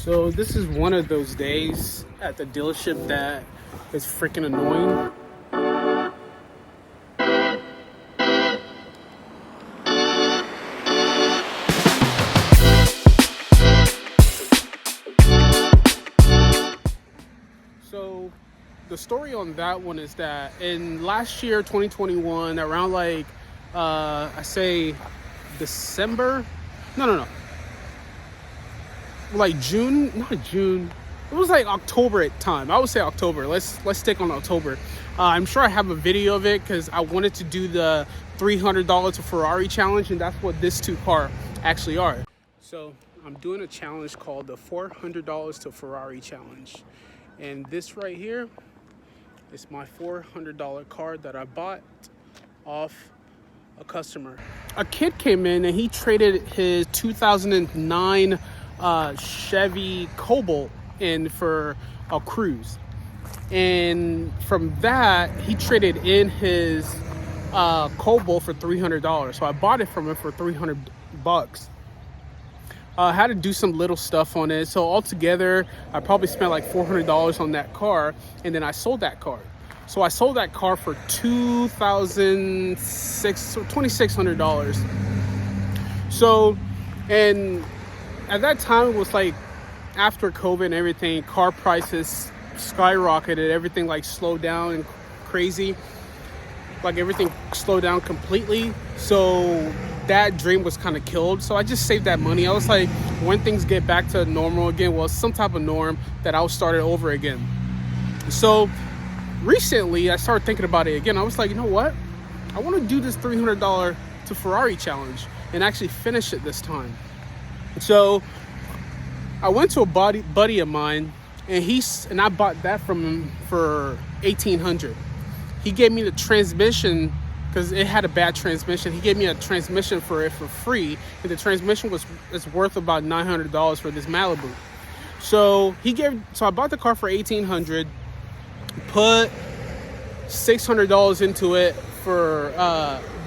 So this is one of those days at the dealership that is freaking annoying. So the story on that one is that in last year, 2021, around I say December, no. Like June, not June. It was like October at time. I would say October. Let's stick on October. I'm sure I have a video of it because I wanted to do the $300 to Ferrari challenge, and that's what this two car actually are. So I'm doing a challenge called the $400 to Ferrari challenge, and this right here is my $400 car that I bought off a customer. A kid came in and he traded his 2009 Chevy Cobalt in for a Cruise, and from that he traded in his Cobalt for $300. So I bought it from him for $300. I had to do some little stuff on it, so altogether I probably spent like $400 on that car, and then I sold that car. So I sold that car for $2,600. So, and at that time, it was like after COVID and everything, car prices skyrocketed. Everything like slowed down and crazy. Like everything slowed down completely. So that dream was kind of killed. So I just saved that money. I was like, when things get back to normal again, well, some type of norm, that I'll start it over again. So recently, I started thinking about it again. I was like, you know what? I want to do this $300 to Ferrari challenge and actually finish it this time. So I went to a buddy of mine, and I bought that from him for $1,800. He gave me the transmission because it had a bad transmission. He gave me a transmission for it for free, and the transmission is worth about $900 for this Malibu. So I bought the car for $1,800, put $600 into it for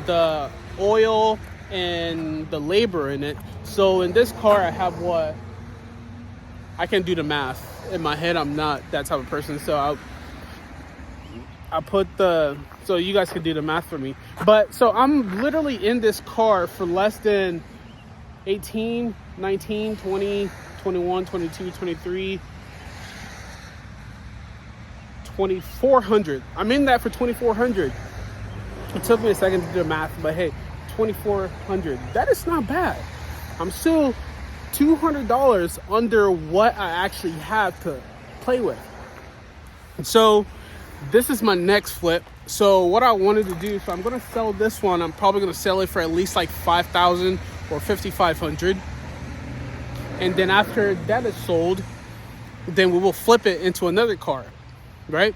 the oil and the labor in it. So in this car, I have I can do the math. In my head, I'm not that type of person. So I put so you guys can do the math for me. But so I'm literally in this car for less than 18, 19, 20, 21, 22, 23, 2,400. I'm in that for 2,400. It took me a second to do the math, but hey, 2,400. That is not bad. I'm still $200 under what I actually have to play with. So this is my next flip. So what I wanted to do, so I'm going to sell this one. I'm probably going to sell it for at least like $5,000 or $5,500. And then after that is sold, then we will flip it into another car, right?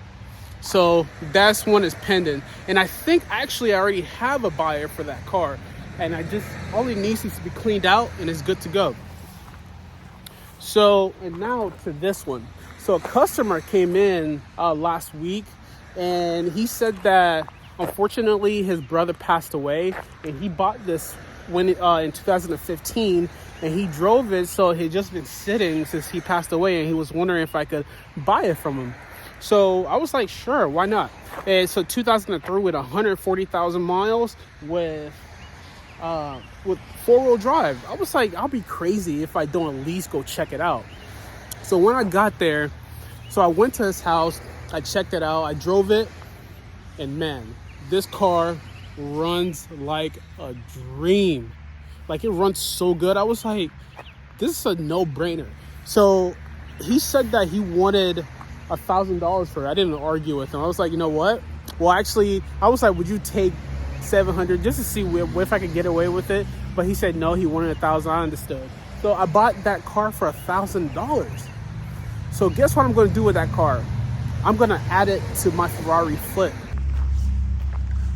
So that's one is pending. And I think actually I already have a buyer for that car. And all it needs is to be cleaned out and it's good to go. So, and now to this one. So a customer came in last week, and he said that unfortunately his brother passed away, and he bought this in 2015, and he drove it. So it had just been sitting since he passed away, and he was wondering if I could buy it from him. So I was like, sure, why not? And so 2003 with 140,000 miles with four-wheel drive. I was like, I'll be crazy if I don't at least go check it out. So when I got there, so I went to his house, I checked it out, I drove it, and man, this car runs like a dream. Like, it runs so good. I was like, this is a no-brainer. So he said that he wanted $1,000 for it. I didn't argue with him. I was like, you know what? Well, actually, I was like, would you take $700 just to see if I could get away with it? But he said no, he wanted $1,000. I understood. So I bought that car for $1,000. So guess what I'm going to do with that car? I'm going to add it to my Ferrari flip.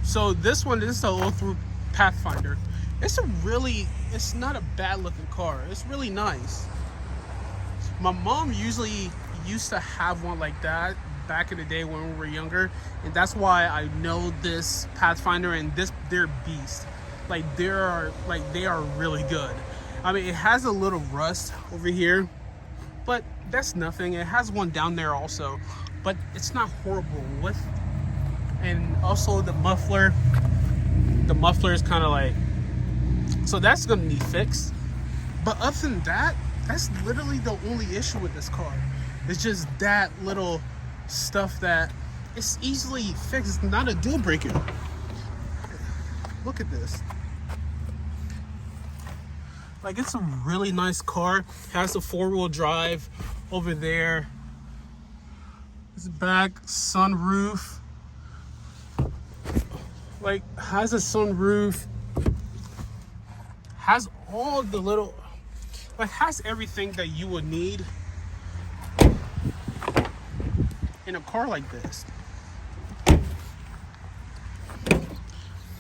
So this is the 03 Pathfinder. It's not a bad looking car. It's really nice. My mom used to have one like that back in the day when we were younger, and that's why I know this Pathfinder and they're beast. They are really good. I mean, it has a little rust over here, but that's nothing. It has one down there also, but it's not horrible with. And also the muffler is kind of like, so that's gonna need fixed. But other than that, that's literally the only issue with this car. It's just that little stuff that it's easily fixed. It's not a deal breaker. Look at this. Like, it's a really nice car. It has the 4-wheel drive over there. It's back, sunroof. Like, has a sunroof. Has all the little, like, has everything that you would need in a car like this.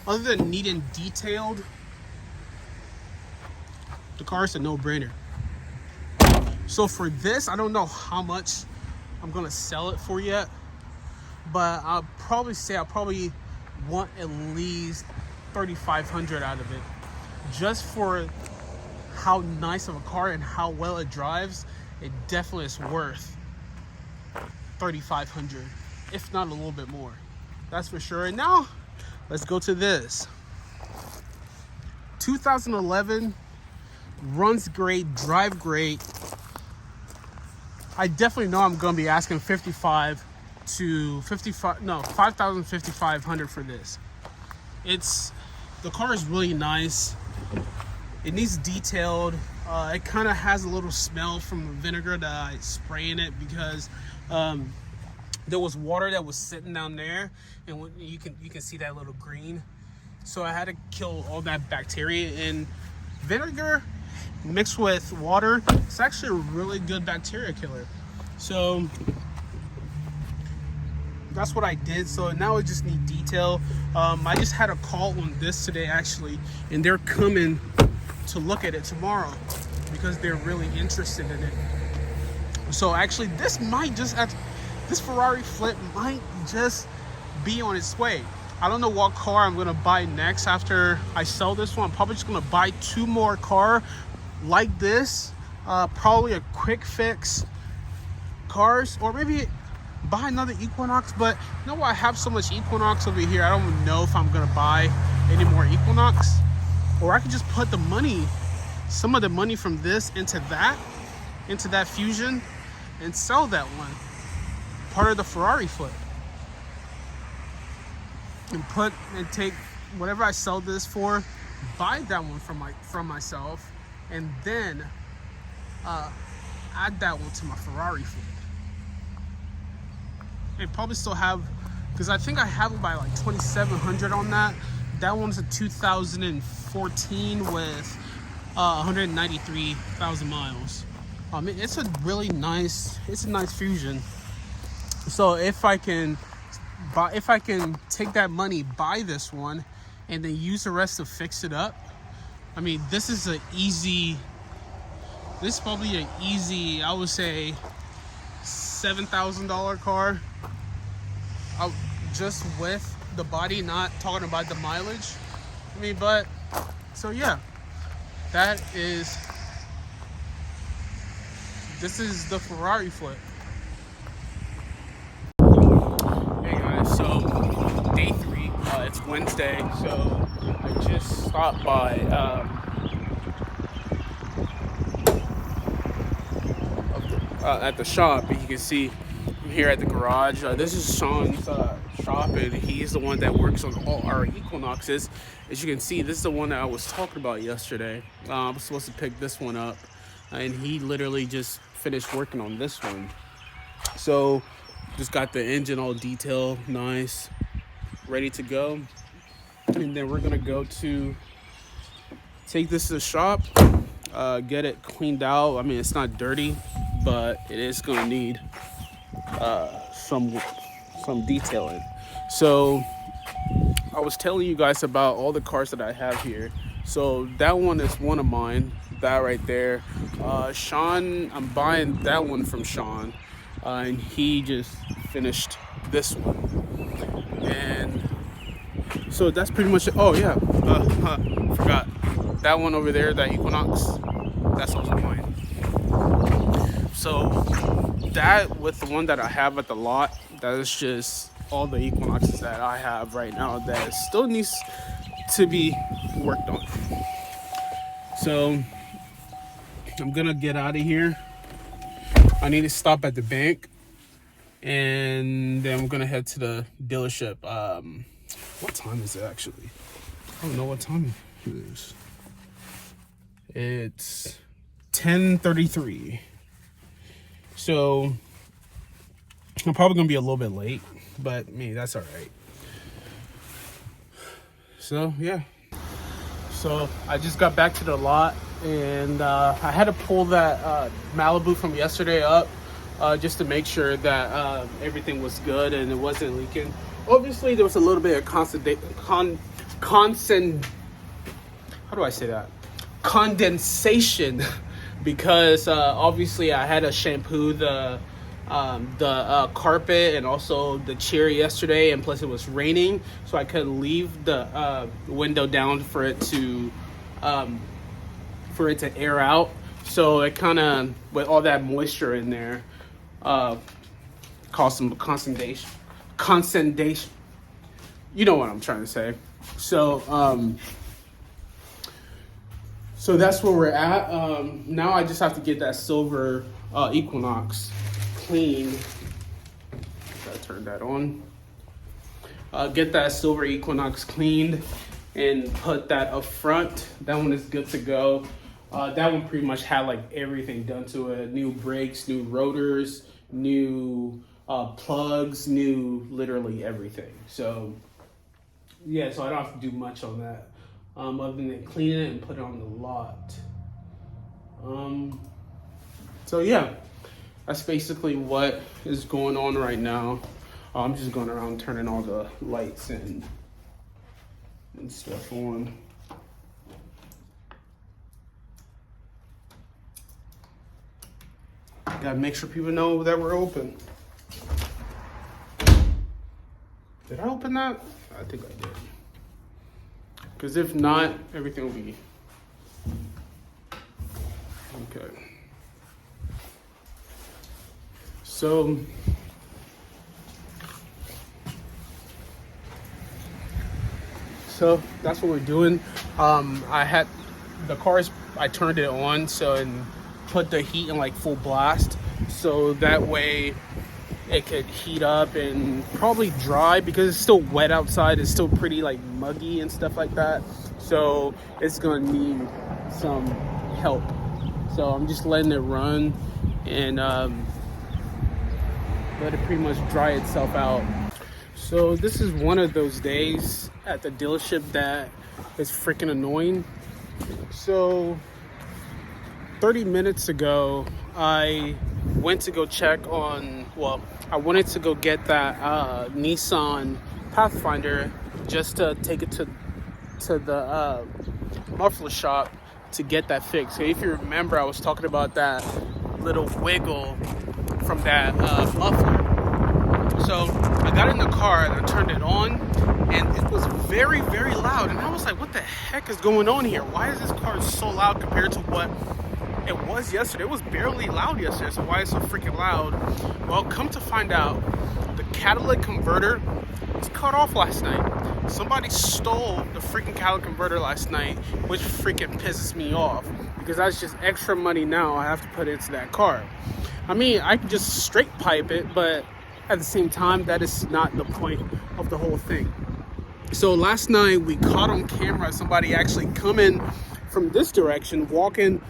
Other than neat and detailed, the car is a no-brainer. So for this, I don't know how much I'm gonna sell it for yet, but I'll probably say I'll probably want at least $3,500 out of it, just for how nice of a car and how well it drives. It definitely is worth $3,500, if not a little bit more. That's for sure. And now let's go to this 2011, runs great, drive great. I definitely know I'm gonna be asking $5,500 for this. The car is really nice. It needs detailed. It kind of has a little smell from the vinegar that I spray in it, because there was water that was sitting down there, and you can see that little green. So I had to kill all that bacteria. And vinegar mixed with water, it's actually a really good bacteria killer. So that's what I did. So now I just need detail. I just had a call on this today actually, and they're coming to look at it tomorrow because they're really interested in it. So actually this Ferrari flip might just be on its way. I don't know what car I'm gonna buy next after I sell this one. I'm probably just gonna buy 2 more cars like this, probably a quick fix cars, or maybe buy another Equinox. But you know what, I have so much Equinox over here, I don't know if I'm gonna buy any more Equinox. Or I could just put some of the money from this into that Fusion, and sell that one, part of the Ferrari flip, and take whatever I sell this for, buy that one from myself, and then add that one to my Ferrari flip. And probably still have, because I think I have it by like $2,700 on that. That one's a 2014 with 193,000 miles. It's a nice Fusion. So if I can take that money, buy this one, and then use the rest to fix it up, I mean, this is probably an easy, I would say, $7,000 car. Just with the body, not talking about the mileage. I mean, but so yeah, this is the Ferrari flip. Hey guys, so day 3, it's Wednesday, so I just stopped by at the shop, and you can see here at the garage. This is Sean's shop, and he's the one that works on all our Equinoxes. As you can see, this is the one that I was talking about yesterday. I was supposed to pick this one up, and he literally just finished working on this one. So just got the engine all detailed, nice, ready to go. And then we're gonna go to take this to the shop, get it cleaned out. I mean, it's not dirty, but it is gonna need some detailing. So I was telling you guys about all the cars that I have here. So that one is one of mine, that right there. Sean, I'm buying that one from Sean, and he just finished this one. And so that's pretty much it. Oh yeah, forgot that one over there, that Equinox, that's also mine. So that with the one that I have at the lot, that is just all the Equinoxes that I have right now that still needs to be worked on. So I'm gonna get out of here. I need to stop at the bank, and then I'm gonna head to the dealership. What time is it actually? I don't know what time it is. It's 10:33. So I'm probably gonna be a little bit late, but that's all right. So yeah. So I just got back to the lot, and I had to pull that Malibu from yesterday up just to make sure that everything was good and it wasn't leaking. Obviously, there was a little bit of condensation because obviously I had to shampoo the carpet and also the chair yesterday, and plus it was raining, so I couldn't leave the window down for it to air out. So it kind of, with all that moisture in there, caused some condensation. You know what I'm trying to say. So so that's where we're at. Now I just have to get that silver Equinox cleaned. Gotta turn that on. Get that silver Equinox cleaned and put that up front. That one is good to go. That one pretty much had like everything done to it. New brakes, new rotors, new plugs, new literally everything. So yeah, so I don't have to do much on that. Other than clean it and put it on the lot. So yeah, that's basically what is going on right now. I'm just going around turning all the lights and stuff on. Gotta make sure people know that we're open. Did I open that? I think I did. Because if not, everything will be okay. So that's what we're doing. I had the cars, I turned it on and put the heat in like full blast, so that way it could heat up and probably dry, because it's still wet outside. It's still pretty like muggy and stuff like that, so it's gonna need some help. So I'm just letting it run and let it pretty much dry itself out. So this is one of those days at the dealership that is freaking annoying. So 30 minutes ago, I went to go check on, I wanted to go get that Nissan Pathfinder just to take it to the muffler shop to get that fixed. So if you remember, I was talking about that little wiggle from that muffler. So I got in the car and I turned it on, and it was very, very loud. And I was like, what the heck is going on here? Why is this car so loud compared to what it was yesterday? It was barely loud yesterday, so why is it so freaking loud? Well, come to find out, the catalytic converter was cut off last night. Somebody stole the freaking catalytic converter last night, which freaking pisses me off, because that's just extra money now I have to put into that car. I mean, I can just straight pipe it, but at the same time, that is not the point of the whole thing. So last night we caught on camera somebody actually coming from this direction, walking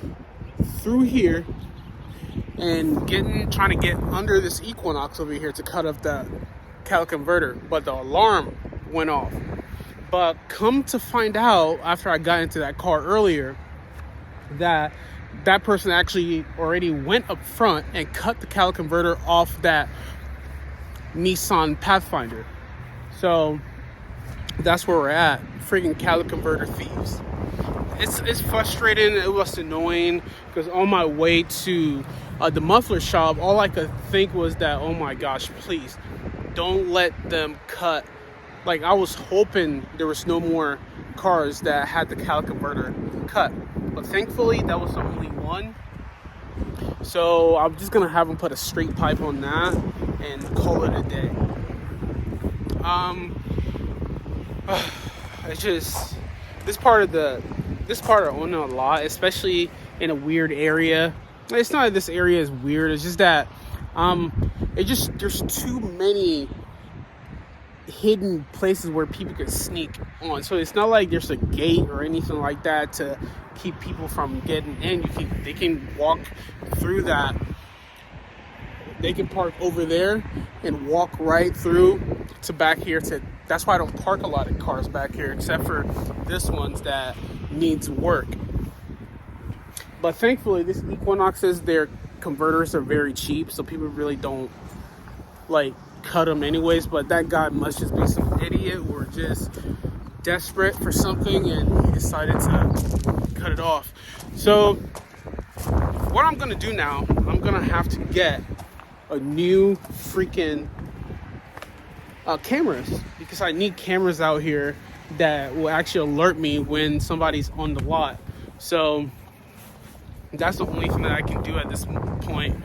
through here and trying to get under this Equinox over here to cut up the catalytic converter, but the alarm went off. But come to find out, after I got into that car earlier, that person actually already went up front and cut the catalytic converter off that Nissan Pathfinder. So that's where we're at. Freaking catalytic converter thieves. It's frustrating. It was annoying because on my way to the muffler shop, all I could think was that, oh my gosh, please don't let them cut. Like, I was hoping there was no more cars that had the catalytic converter cut, but thankfully that was the only one. So I'm just gonna have them put a straight pipe on that and call it a day. It's just this part of owning a lot, especially in a weird area. It's not that this area is weird. It's just that there's too many hidden places where people can sneak on. So it's not like there's a gate or anything like that to keep people from getting in. They can walk through that. They can park over there and walk right through to back here. That's why I don't park a lot of cars back here, except for this one's that needs work. But thankfully, this Equinoxes, their converters are very cheap, so people really don't like cut them anyways. But that guy must just be some idiot or just desperate for something, and he decided to cut it off. So what I'm gonna do now, I'm gonna have to get a new freaking cameras, because I need cameras out here that will actually alert me when somebody's on the lot. So that's the only thing that I can do at this point.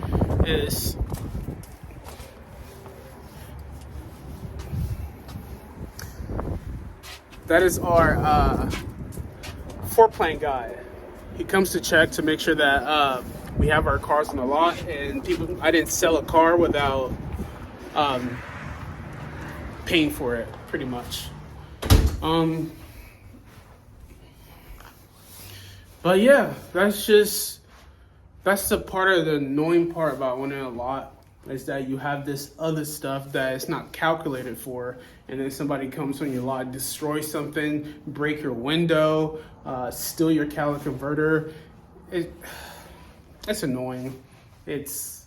Is that is our floor plan guy. He comes to check to make sure that we have our cars on the lot, and I didn't sell a car without paying for it, pretty much. But yeah, that's the part of the annoying part about owning a lot, is that you have this other stuff that is not calculated for, and then somebody comes on your lot, destroy something, break your window, steal your catalytic converter. It's annoying. It's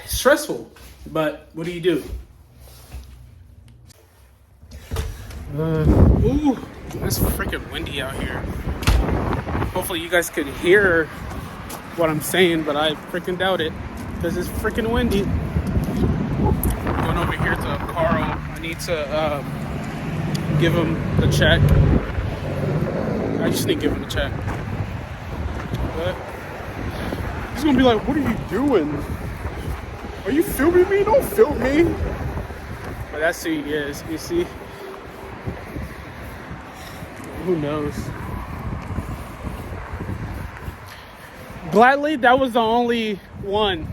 stressful, but what do you do? Ooh, it's freaking windy out here. Hopefully you guys could hear what I'm saying, but I freaking doubt it, because it's freaking windy. Going over here to Carl. I need to give him the check. I just need to give him the check. But he's gonna be like, "What are you doing? Are you filming me? Don't film me." But that's who he is. You see? Who knows? Gladly, that was the only one.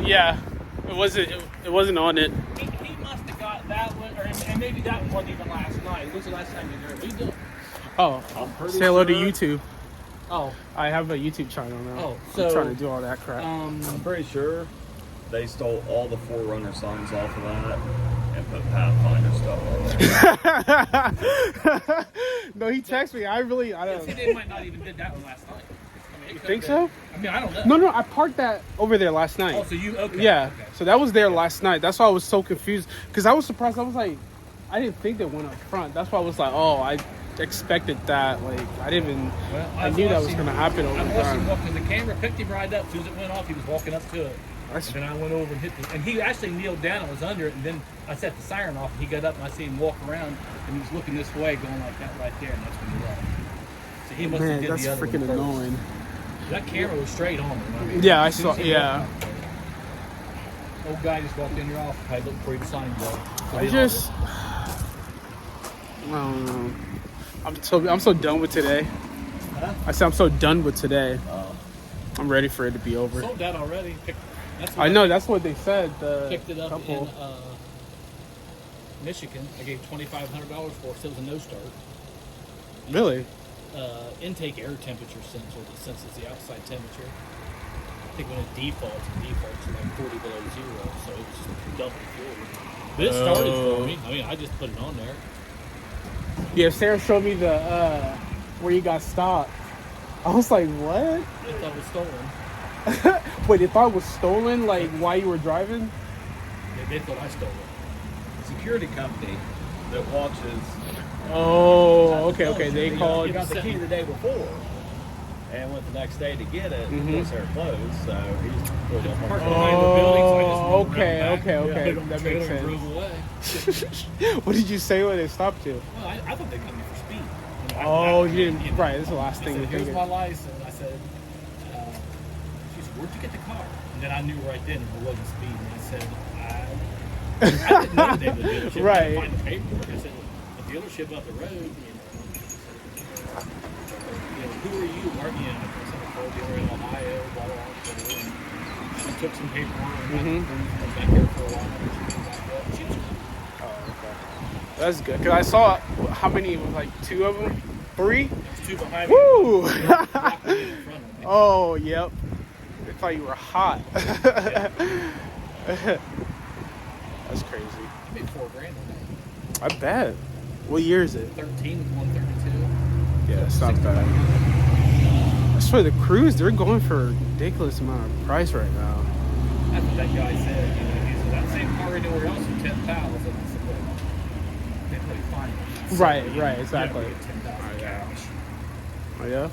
Yeah, it wasn't on it. He must have got that one, and maybe that one wasn't even last night. When's the last time you were there? What are you doing? Oh, say hello to YouTube. Oh, I have a YouTube channel now. Oh, so I'm trying to do all that crap. I'm pretty sure they stole all the Forerunner songs off of that and put Pathfinder stuff on it. No, he texted me. I don't know. they might not even did that one last night. I mean, You think so? I mean, I don't know. No, I parked that over there last night. Oh, so you, okay. Yeah, Okay. so that was there last night. That's why I was so confused, because I was surprised. I was like, I didn't think they went up front. That's why I was like, oh, I expected that. Like, I didn't even, Well, I knew that was going to happen over I watched him time. walk, because the camera picked him right up. As soon as it went off, he was walking up to it. And then I went over and hit and he actually kneeled down and was under it, and then I set the siren off, and he got up, and I see him walk around, and he was looking this way, going like that right there, and that's when he left. So he must have Man, did that's the other freaking one first. annoying. That camera was straight on him. I mean, Yeah, I as soon saw, as he yeah. walked up there. Old guy just walked in your office, probably looked for you to sign him, though. So I he just, loved I don't know. I'm so done with today. Huh? I said I'm so done with today. I'm ready for it to be it. over. Sold that already. That's I know, that's what they said. The picked it up couple. in Michigan. I gave $2,500 for it, so it was a no start. Really? Intake air temperature sensor that senses the outside temperature. I think when it defaults to like 40 below zero, so it was just double fuel. But it started for me. I mean, I just put it on there. Yeah, Sarah showed me the where you got stopped. I was like, what? I thought it was stolen. Wait, they thought it was stolen, like, while you were driving? They thought I stole it. Security company that watches. Oh, okay. They called. He got the key the day before and went the next day to get it. Mhm. Because they're closed, so he just pulled up Parked on behind the building, so I just Oh, moved okay, around back, okay. put it on the That makes trailer and sense. drove away. What did you say when they stopped you? Well, I thought they got me for speed. Oh, you didn't. Right, this is the last I thing said, you here's think. my license. I said, where'd you get the car? And then I knew right then it wasn't speeding. I said, I didn't know they would do it. Right. I find the paperwork. I said, the dealership up the road, who are you? Aren't you? I said, a car dealer in Ohio, blah, blah, blah. And she took some paperwork and went back there for a while. And she came back up. She was cool. Oh, okay. That's good. Because I saw, how many, like 2 of them? 3? There's 2 behind me. Woo! In front of me. Oh, yep. They thought you were hot. Yeah. That's crazy. I made $4,000 on that. I bet. What year is it? 13 with 132. Yeah, it's not bad. I swear the Cruise, they're going for a ridiculous amount of price right now. That's what that guy said. He said that same car anywhere else for 10,000. I said, well, can't really find it. Right, exactly. Get 10,000 cash. Oh yeah.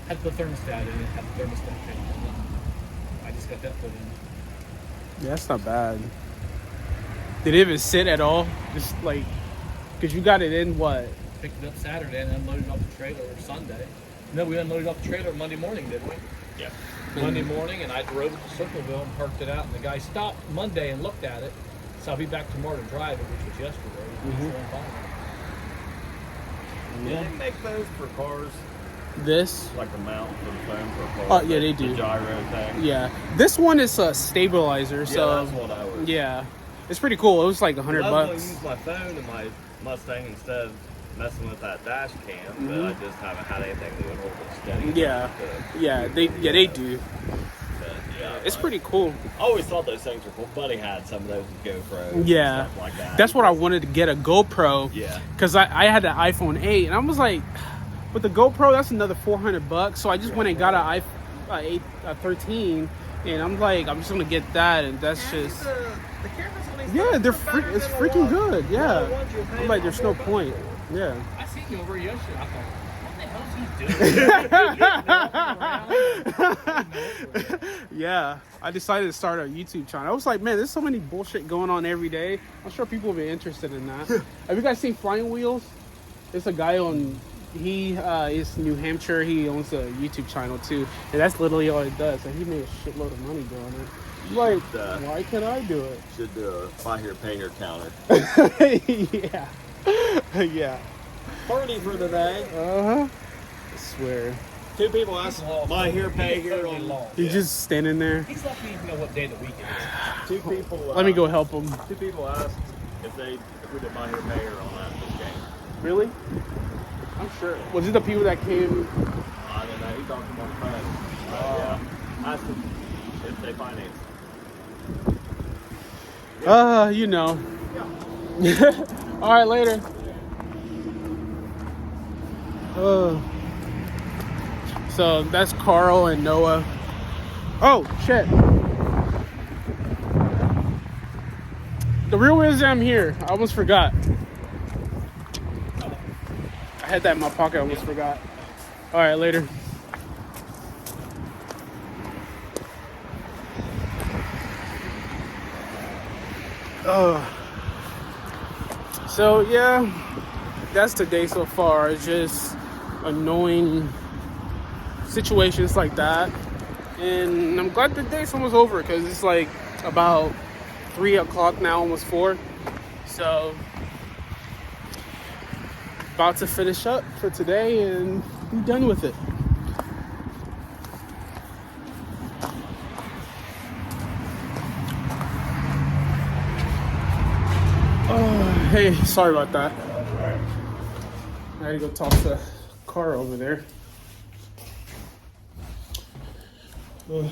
Had the thermostat in it. Had the thermostat in it. I just got that put in. Yeah, that's not bad. Did it even sit at all? Just like, cause you got it in what? Picked it up Saturday and unloaded off the trailer Sunday. No, we unloaded off the trailer Monday morning, didn't we? Yeah. Monday morning, and I drove it to Circleville and parked it out. And the guy stopped Monday and looked at it. So I'll be back tomorrow to drive it, which was yesterday. Do they make those for cars? This? Like a mount for the phone for a car? Oh, yeah, they do. The gyro thing? Yeah. This one is a stabilizer, Yeah, so that's what I was. yeah. It's pretty cool. It was like $100 I was going to bucks. use my phone in my Mustang instead of messing with that dash cam, but I just haven't had anything that would hold it steady. Yeah. They do. But, yeah, It's pretty cool. I always thought those things were cool. Buddy had some of those with GoPros Yeah. and stuff like that. That's what I wanted to get, a GoPro. Yeah. Because I had the iPhone 8, and I was like, with the GoPro, that's another $400. So I just went and got an iPhone 13, and I'm like, I'm just gonna get that, and that's just. The cameras on these Yeah, things are better it's than a freaking lot. good. Yeah. The ones you're I'm paying like, there's no for. point. Yeah. I seen you over yesterday. I thought, what the hell is he doing? Yeah, I decided to start a YouTube channel. I was like, man, there's so many bullshit going on every day. I'm sure people will be interested in that. Have you guys seen Flying Wheels? There's a guy on, he is New Hampshire. He owns a YouTube channel too, and that's literally all he does. And he made a shitload of money doing it. I'm like, why can't I do it? Should do a buy here, pay here counter. Yeah, yeah. Party for today. I swear. 2 people asked buy here, pay here on long. He's just standing there. He's lucky to know what day of the week it is. 2 people. Let me go help him. 2 people asked if we did buy here, pay here on that this game. Really? I'm sure. Was it the people that came? I don't know. He talked to my friend. Yeah. Asked them if they finance. You know. All right, later. So that's Carl and Noah. Oh, shit. The real reason I'm here, I almost forgot. I had that in my pocket, I almost forgot. All right, later. So yeah, that's the day so far. It's just annoying situations like that, and I'm glad the day's almost over because it's like about 3 o'clock now, almost 4. So about to finish up for today and be done with it. Hey, sorry about that. I had to go toss the car over there. You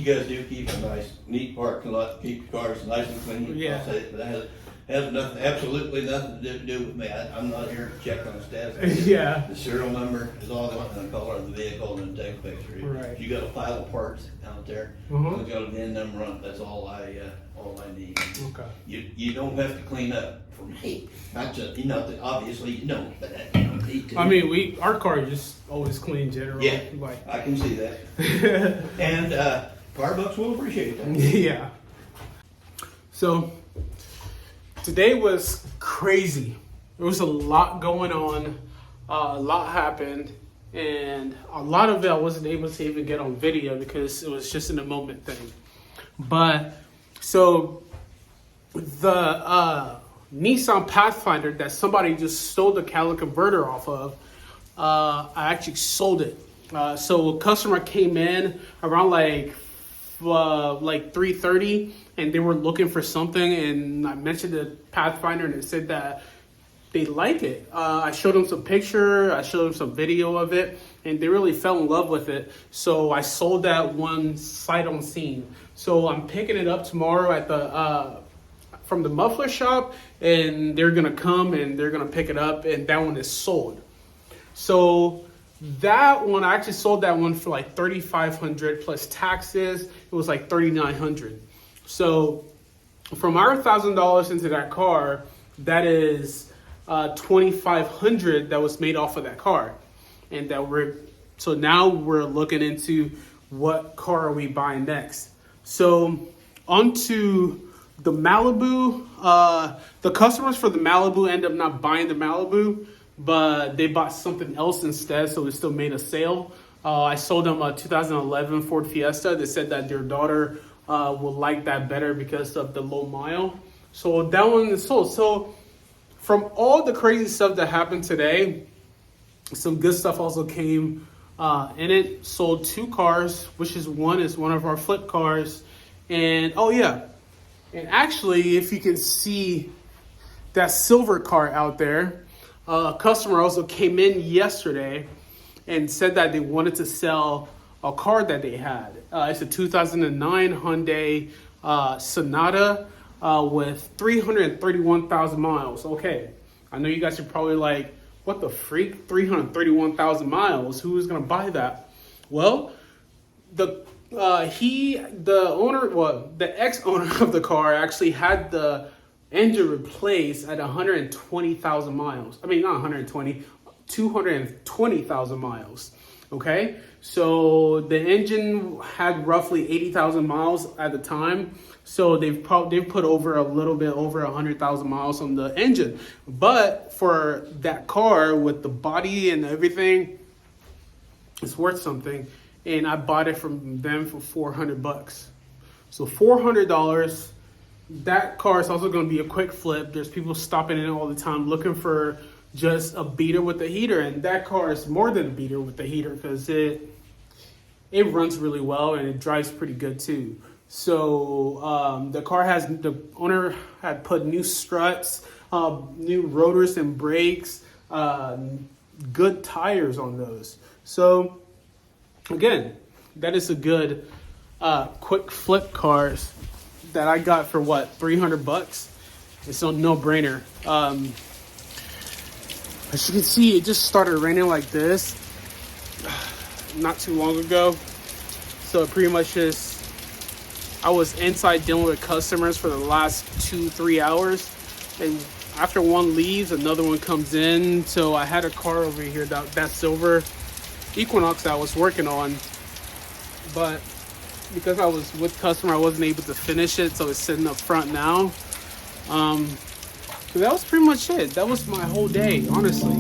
guys do keep a nice, neat parking lot, keep your cars nice and clean. Yeah. I'll say it, but that has nothing, absolutely nothing to do with me. I'm not here to check on status. Yeah. The serial number is all I want, and the color of the vehicle, and take a picture. Right. You got a pile of parts out there. It's got a VIN number on it. That's all I need. Okay. You don't have to clean up for me. Not just, obviously you don't, but you don't need to. I mean, our car is just always clean in general. Yeah, Like, I can see that. And Starbucks will appreciate that. yeah. So today was crazy. There was a lot going on. A lot happened, and a lot of it I wasn't able to even get on video because it was just in a moment thing. But so the Nissan Pathfinder that somebody just stole the catalytic converter off of, I actually sold it. So a customer came in around like 3:30, and they were looking for something, and I mentioned the Pathfinder, and they said that they like it. I showed them some picture, I showed them some video of it, and they really fell in love with it. So I sold that one sight on scene. So I'm picking it up tomorrow at the from the muffler shop, and they're gonna come and they're gonna pick it up, and that one is sold. So that one, I actually sold that one for like $3,500 plus taxes. It was like $3,900. So from our $1,000 into that car, that is $2,500 that was made off of that car, and so now we're looking into what car are we buying next. So onto the Malibu. The customers for the Malibu end up not buying the Malibu, but they bought something else instead, so we still made a sale. I sold them a 2011 Ford Fiesta. They said that their daughter will like that better because of the low mile. So that one is sold. So from all the crazy stuff that happened today, some good stuff also came in it. Sold 2 cars, which is one of our flip cars. And oh yeah, and actually, if you can see that silver car out there, a customer also came in yesterday and said that they wanted to sell a car that they had. It's a 2009 Hyundai Sonata with 331,000 miles. Okay, I know you guys are probably like, what the freak? 331,000 miles? Who is going to buy that? Well, the ex-owner of the car actually had the engine replaced at 120,000 miles. I mean, not 120, 220,000 miles. Okay, so the engine had roughly 80,000 miles at the time. So they've put over a little bit over 100,000 miles on the engine. But for that car with the body and everything, it's worth something. And I bought it from them for $400. So $400. That car is also going to be a quick flip. There's people stopping in all the time looking for just a beater with a heater, and that car is more than a beater with the heater because it runs really well and it drives pretty good too. So the owner had put new struts, new rotors and brakes, good tires on those. So again, that is a good quick flip cars that I got for what, $300? It's a no-brainer. As you can see, it just started raining like this not too long ago. So it pretty much just, I was inside dealing with customers for the last 2-3 hours, and after one leaves, another one comes in. So I had a car over here, that silver Equinox that I was working on, but because I was with customer, I wasn't able to finish it, so it's sitting up front now. So that was pretty much it. That was my whole day, honestly.